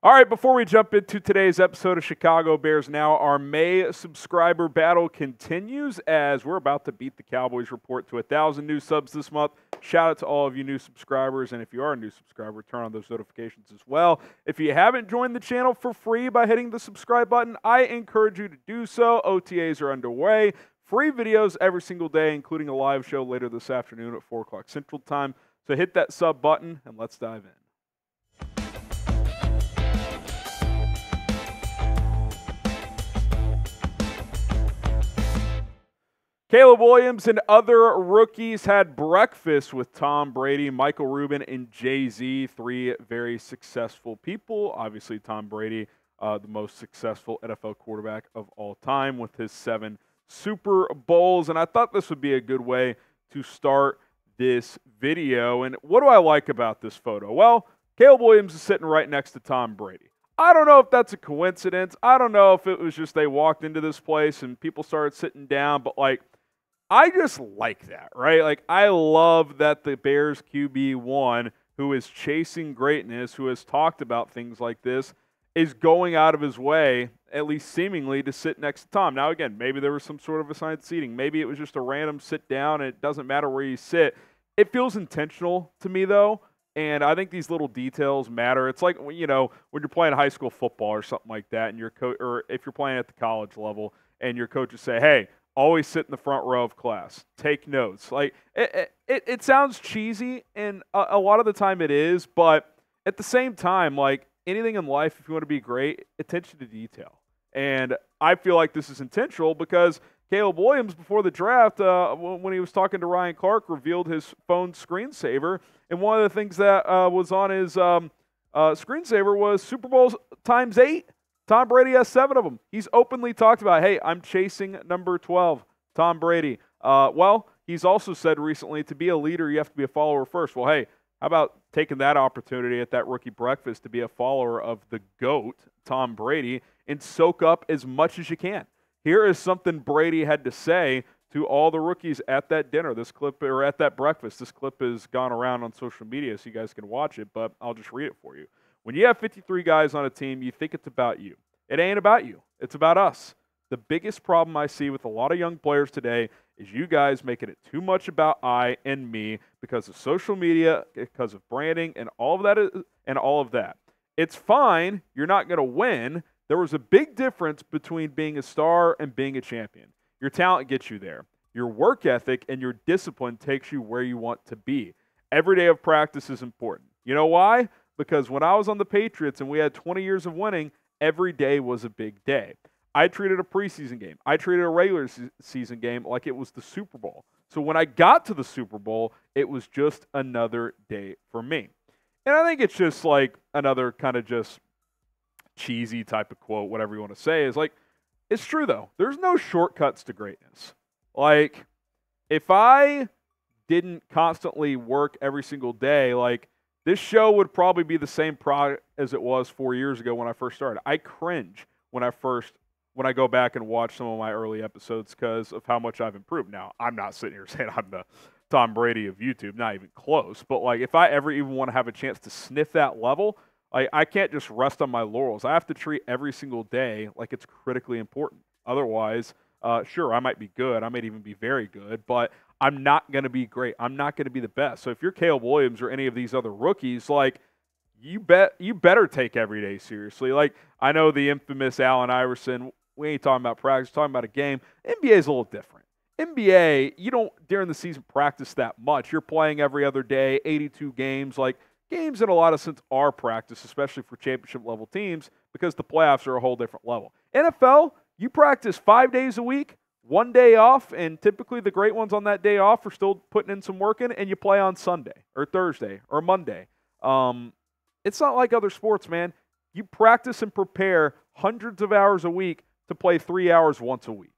All right, before we jump into today's episode of Chicago Bears Now, our May subscriber battle continues as we're about to beat the Cowboys Report to 1,000 new subs this month. Shout out to all of you new subscribers, and if you are a new subscriber, turn on those notifications as well. If you haven't joined the channel for free by hitting the subscribe button, I encourage you to do so. OTAs are underway. Free videos every single day, including a live show later this afternoon at 4 o'clock Central Time. So hit that sub button, and let's dive in. Caleb Williams and other rookies had breakfast with Tom Brady, Michael Rubin, and Jay-Z, three very successful people. Obviously, Tom Brady, the most successful NFL quarterback of all time with his 7 Super Bowls. And I thought this would be a good way to start this video. And what do I like about this photo? Well, Caleb Williams is sitting right next to Tom Brady. I don't know if that's a coincidence. I don't know if it was just they walked into this place and people started sitting down, but I just like that, right? I love that the Bears QB1, who is chasing greatness, who has talked about things like this, is going out of his way, at least seemingly, to sit next to Tom. Now, again, maybe there was some sort of assigned seating. Maybe it was just a random sit down, and it doesn't matter where you sit. It feels intentional to me, though, and I think these little details matter. It's like, when you're playing high school football or something like that, and your or if you're playing at the college level, and your coaches say, hey, always sit in the front row of class. Take notes. It sounds cheesy, and a lot of the time it is, but at the same time, anything in life, if you want to be great, attention to detail. And I feel like this is intentional because Caleb Williams, before the draft, when he was talking to Ryan Clark, revealed his phone screensaver, and one of the things that was on his screensaver was Super Bowls times 8. Tom Brady has 7 of them. He's openly talked about, hey, I'm chasing number 12, Tom Brady. He's also said recently, to be a leader, you have to be a follower first. Well, hey, how about taking that opportunity at that rookie breakfast to be a follower of the GOAT, Tom Brady, and soak up as much as you can? Here is something Brady had to say to all the rookies at that dinner, or at that breakfast. This clip has gone around on social media, so you guys can watch it, but I'll just read it for you. When you have 53 guys on a team, you think it's about you. It ain't about you. It's about us. The biggest problem I see with a lot of young players today is you guys making it too much about I and me because of social media, because of branding, and all of that. It's fine. You're not going to win. There was a big difference between being a star and being a champion. Your talent gets you there. Your work ethic and your discipline takes you where you want to be. Every day of practice is important. You know why? Because when I was on the Patriots and we had 20 years of winning, every day was a big day. I treated a preseason game, I treated a regular season game like it was the Super Bowl. So when I got to the Super Bowl, it was just another day for me. And I think it's just another kind of just cheesy type of quote, whatever you want to say, is it's true though. There's no shortcuts to greatness. If I didn't constantly work every single day, this show would probably be the same product as it was 4 years ago when I first started. I cringe when I go back and watch some of my early episodes because of how much I've improved. Now, I'm not sitting here saying I'm the Tom Brady of YouTube, not even close. But if I ever even want to have a chance to sniff that level, I can't just rest on my laurels. I have to treat every single day like it's critically important. Otherwise, sure, I might be good. I might even be very good, but I'm not going to be great. I'm not going to be the best. So if you're Caleb Williams or any of these other rookies, you better take every day seriously. I know the infamous Allen Iverson, we ain't talking about practice, we're talking about a game. NBA is a little different. NBA, you don't, during the season, practice that much. You're playing every other day, 82 games. Games in a lot of sense are practice, especially for championship-level teams, because the playoffs are a whole different level. NFL, you practice 5 days a week, 1 day off, and typically the great ones on that day off are still putting in some work in, and you play on Sunday or Thursday or Monday. It's not like other sports, man. You practice and prepare hundreds of hours a week to play 3 hours once a week.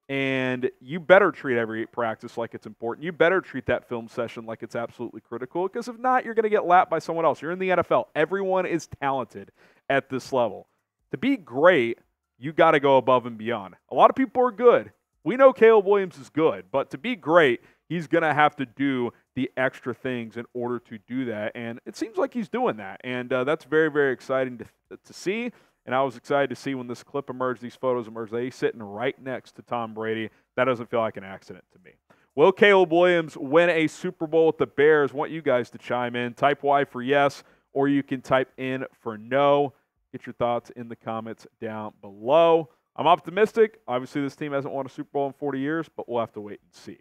And you better treat every practice like it's important. You better treat that film session like it's absolutely critical, because if not, you're going to get lapped by someone else. You're in the NFL. Everyone is talented at this level. To be great, you got to go above and beyond. A lot of people are good. We know Caleb Williams is good, but to be great, he's going to have to do the extra things in order to do that. And it seems like he's doing that. And that's very, very exciting to see. And I was excited to see when this clip emerged, these photos emerged, that he's sitting right next to Tom Brady. That doesn't feel like an accident to me. Will Caleb Williams win a Super Bowl with the Bears? I want you guys to chime in. Type Y for yes, or you can type in for no. Get your thoughts in the comments down below. I'm optimistic. Obviously, this team hasn't won a Super Bowl in 40 years, but we'll have to wait and see.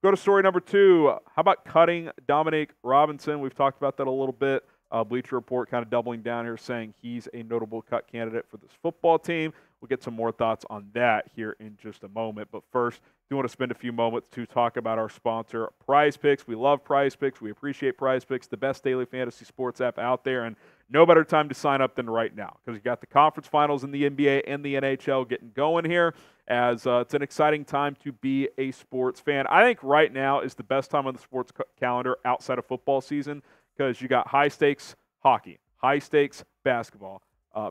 Go to story number 2. How about cutting Dominique Robinson? We've talked about that a little bit. Bleacher Report kind of doubling down here, saying he's a notable cut candidate for this football team. We'll get some more thoughts on that here in just a moment. But first, do want to spend a few moments to talk about our sponsor, Prize Picks. We love Prize Picks. We appreciate Prize Picks, the best daily fantasy sports app out there. And no better time to sign up than right now, because you got the conference finals in the NBA and the NHL getting going here, as it's an exciting time to be a sports fan. I think right now is the best time on the sports calendar outside of football season, because you got high-stakes hockey, high-stakes basketball,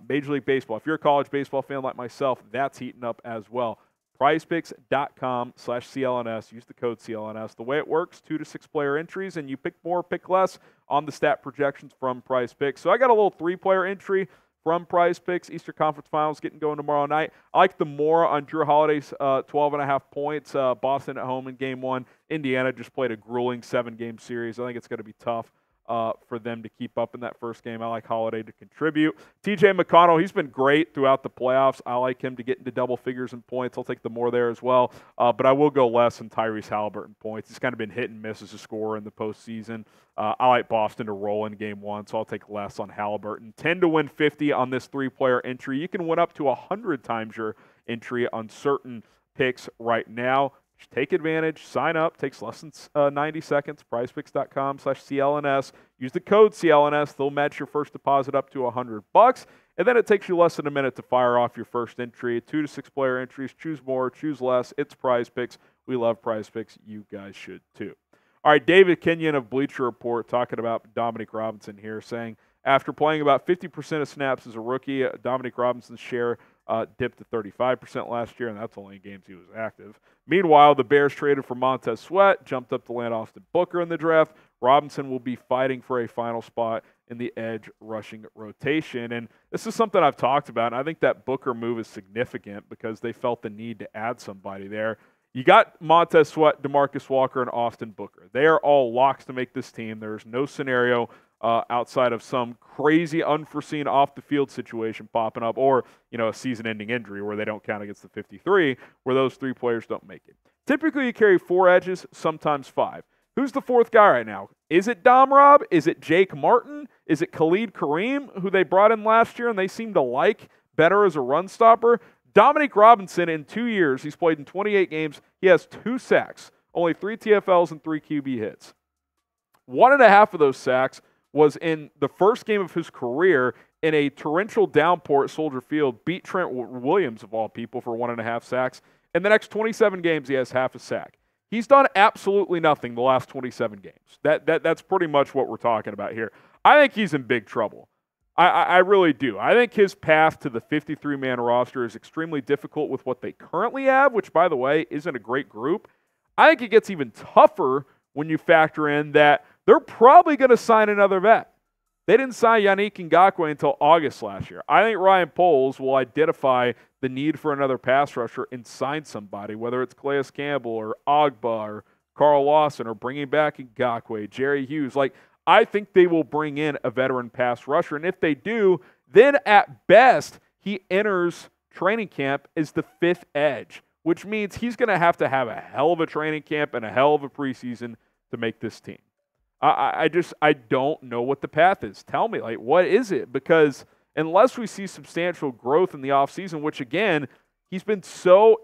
Major League Baseball. If you're a college baseball fan like myself, that's heating up as well. PrizePicks.com/CLNS. Use the code CLNS. The way it works, 2 to 6 player entries, and you pick more, pick less on the stat projections from Prize Picks. So I got a little 3-player entry from Prize Picks. Eastern Conference Finals getting going tomorrow night. I like the more on Drew Holiday's 12.5 points. Boston at home in Game 1. Indiana just played a grueling 7-game series. I think it's going to be tough for them to keep up in that first game. I like Holiday to contribute. TJ McConnell, he's been great throughout the playoffs. I like him to get into double figures in points. I'll take the more there as well. But I will go less on Tyrese Halliburton points. He's kind of been hit and miss as a scorer in the postseason. I like Boston to roll in Game 1, so I'll take less on Halliburton. 10 to win 50 on this 3-player entry. You can win up to 100 times your entry on certain picks right now. Just take advantage, sign up, takes less than 90 seconds, prizepicks.com/CLNS. Use the code CLNS. They'll match your first deposit up to $100. And then it takes you less than a minute to fire off your first entry. 2 to 6 player entries. Choose more, choose less. It's Prize Picks. We love Prize Picks. You guys should too. All right, David Kenyon of Bleacher Report talking about Dominique Robinson here, saying after playing about 50% of snaps as a rookie, Dominique Robinson's share dipped to 35% last year, and that's only in games he was active. Meanwhile, the Bears traded for Montez Sweat, jumped up to land Austin Booker in the draft. Robinson will be fighting for a final spot in the edge rushing rotation. And this is something I've talked about, and I think that Booker move is significant because they felt the need to add somebody there. You got Montez Sweat, DeMarcus Walker, and Austin Booker. They are all locks to make this team. There's no scenario outside of some crazy unforeseen off-the-field situation popping up, or a season-ending injury where they don't count against the 53, where those 3 players don't make it. Typically, you carry 4 edges, sometimes 5. Who's the 4th guy right now? Is it Dom Rob? Is it Jake Martin? Is it Khalid Kareem, who they brought in last year and they seem to like better as a run stopper? Dominique Robinson, in 2 years, he's played in 28 games. He has 2 sacks, only 3 TFLs and 3 QB hits. 1.5 of those sacks was in the first game of his career in a torrential downpour at Soldier Field, beat Trent Williams, of all people, for 1.5 sacks. In the next 27 games, he has half a sack. He's done absolutely nothing the last 27 games. That's pretty much what we're talking about here. I think he's in big trouble. I really do. I think his path to the 53-man roster is extremely difficult with what they currently have, which, by the way, isn't a great group. I think it gets even tougher when you factor in that they're probably going to sign another vet. They didn't sign Yannick Ngakoue until August last year. I think Ryan Poles will identify the need for another pass rusher and sign somebody, whether it's Calais Campbell or Ogba or Carl Lawson or bringing back Ngakoue, Jerry Hughes. I think they will bring in a veteran pass rusher, and if they do, then at best he enters training camp as the 5th edge, which means he's going to have a hell of a training camp and a hell of a preseason to make this team. I don't know what the path is. Tell me, what is it? Because unless we see substantial growth in the offseason, which, again, he's been so,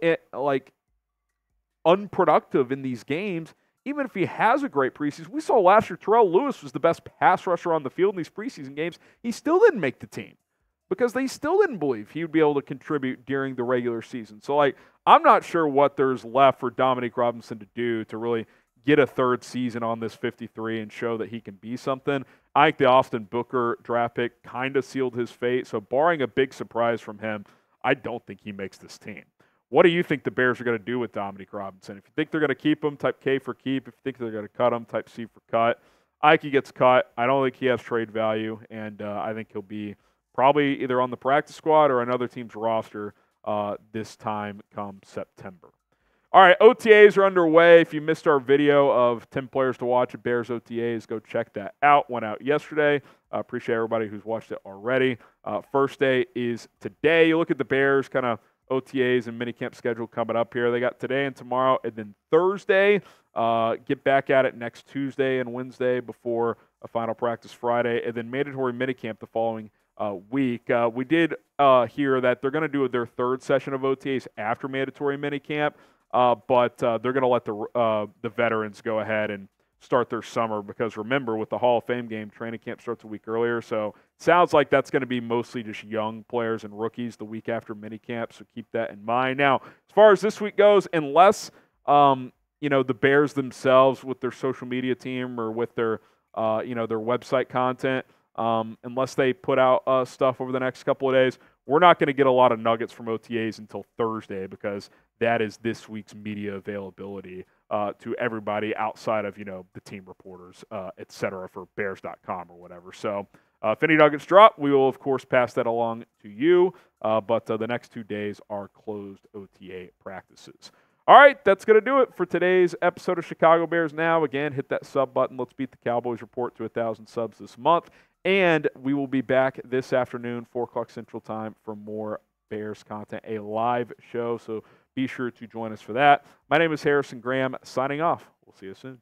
unproductive in these games, even if he has a great preseason. We saw last year Terrell Lewis was the best pass rusher on the field in these preseason games. He still didn't make the team because they still didn't believe he would be able to contribute during the regular season. So, I'm not sure what there's left for Dominique Robinson to do to really get a 3rd season on this 53 and show that he can be something. I think the Austin Booker draft pick kind of sealed his fate. So barring a big surprise from him, I don't think he makes this team. What do you think the Bears are going to do with Dominique Robinson? If you think they're going to keep him, type K for keep. If you think they're going to cut him, type C for cut. I think he gets cut. I don't think he has trade value, and I think he'll be probably either on the practice squad or another team's roster this time come September. All right, OTAs are underway. If you missed our video of 10 players to watch at Bears OTAs, go check that out. Went out yesterday. Appreciate everybody who's watched it already. First day is today. You look at the Bears kind of OTAs and minicamp schedule coming up here. They got today and tomorrow, and then Thursday. Get back at it next Tuesday and Wednesday before a final practice Friday, and then mandatory minicamp the following week. We did hear that they're going to do their third session of OTAs after mandatory minicamp. But they're going to let the veterans go ahead and start their summer because, remember, with the Hall of Fame game, training camp starts a week earlier. So it sounds like that's going to be mostly just young players and rookies the week after minicamp, so keep that in mind. Now, as far as this week goes, unless the Bears themselves with their social media team or with their their website content, unless they put out stuff over the next couple of days, we're not going to get a lot of nuggets from OTAs until Thursday because that is this week's media availability to everybody outside of, the team reporters, et cetera, for Bears.com or whatever. So if any nuggets drop, we will, of course, pass that along to you. But the next 2 days are closed OTA practices. All right, that's going to do it for today's episode of Chicago Bears Now. Again, hit that sub button. Let's beat the Cowboys report to 1,000 subs this month. And we will be back this afternoon, 4 o'clock Central Time, for more Bears content, a live show. So be sure to join us for that. My name is Harrison Graham, signing off. We'll see you soon.